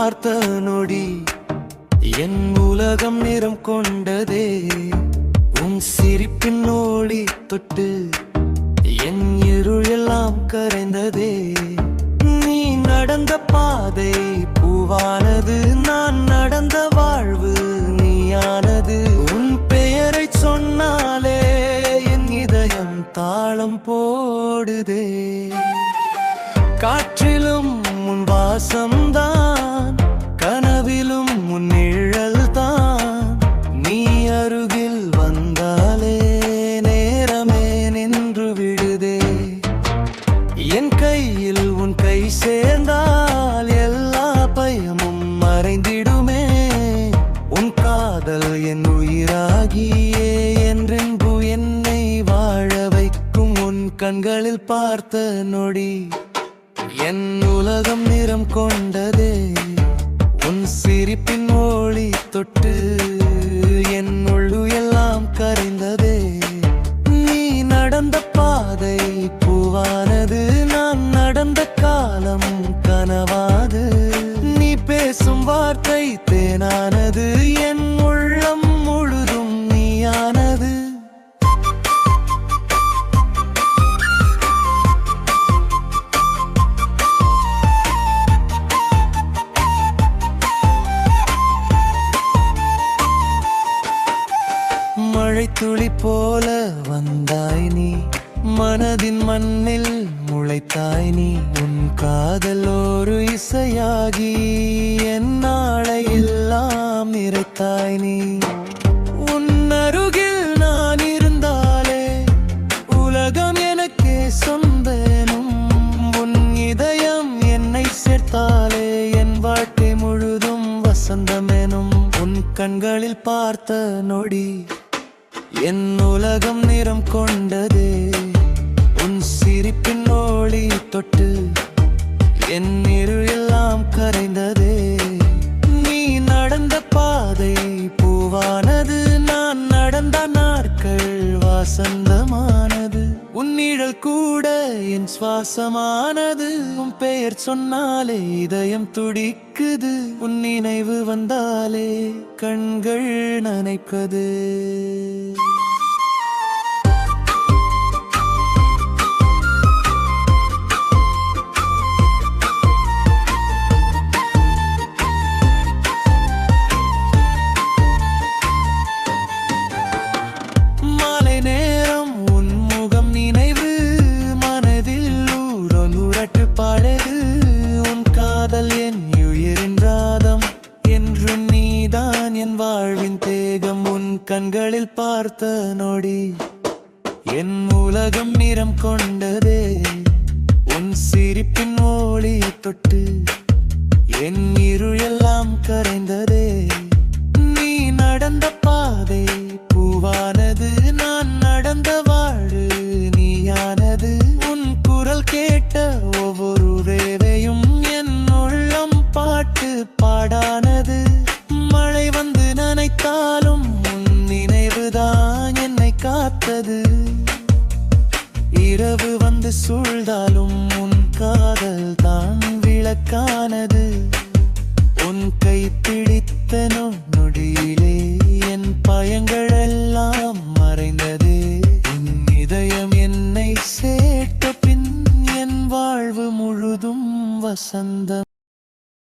பார்த்த நொடி என் உலகம் நிறம் கொண்டதே. உன் சிரிப்பின் ஒளி தொட்டு என் இருள் எல்லாம் கரைந்ததே. நீ நடந்த பாதை பூவானது, நான் நடந்த வாழ்வு நீயானது. உன் பெயரை சொன்னாலே என் இதயம் தாளம் போடுதே. காற்றிலும் உன் வாசம்தான், கனவிலும் உன் நிழல் தான். நீ அருகில் வந்தாலே நேரமே நின்று விடுதே. என் கையில் உன் கை சேர்ந்தால் எல்லா பயமும் மறைந்திடுமே. உன் காதல் என் உயிராகியே என்றென்பு என்னை வாழ வைக்கும். உன் கண்களில் பார்த்த நொடி என் உலகம் நிறம் கொண்டதே. உன் சிரிப்பின் ஒளி தொட்டு என் உள்ளு எல்லாம் கரைந்ததே. நீ நடந்த பாதை பூவானது, நான் நடந்த காலம் கனவாது. நீ பேசும் வார்த்தை தேனானது, என் உள்ளம் முழுதும் நீயானது. மழை துளி போல வந்தாய் நீ, மனதின் மண்ணில் முளைத்தாய் நீ. உன் காதல் ஒரு இசையாகி என் நாளை எல்லாம் நிறைத்தாய் நீ. உன் அருகில் நான் இருந்தாலே உலகம் எனக்கே சொந்தேனும். உன் இதயம் என்னை சேர்த்தாலே என் வாழ்க்கை முழுதும் வசந்தமெனும். உன் கண்களில் பார்த்த நொடி என் உலகம் நிறம் கொண்டதே. உன் சிரிப்பின் ஒளி தொட்டு என் இருள் எல்லாம் கரைந்ததே. நீ நடந்த பாதை பூவானது, நான் நடந்த நாட்கள் வாசந்தமானது. உன் நிழல் கூட என் சுவாசமானது. உன் பெயர் சொன்னாலே இதயம் துடிக்குது. உன் நினைவு வந்தாலே கண்கள் நனைப்பது. உன் காதல் என் உயிரின் ராதம், என்று நீதான் என் வாழ்வின் தேகம். உன் கண்களில் பார்த்த நொடி என் உலகம் நிறம் கொண்டதே. உன் சிரிப்பின் ஒளி தொட்டு என் இருள் எல்லாம் கரைந்ததே. நீ நடந்த பாதை பூவானது, நான் நடந்த வாழு நீயானது. உன் குரல் கேட்ட ஒவ்வொரு வேளையும் என் உள்ளம் பாட்டு பாடானது. மழை வந்து நனைத்தாலும் உன் நினைவுதான் என்னை காத்தது. இரவு வந்து சூழ்ந்தாலும் உன் காதல் தான் விளக்கானது. உன் கை பிடித்த நொடியிலே என் பயங்கள் எல்லாம் மறைந்தது. உன் இதயம் என்னை சேர்த்த பின் என் வாழ்வு முழுதும் வசந்தம்.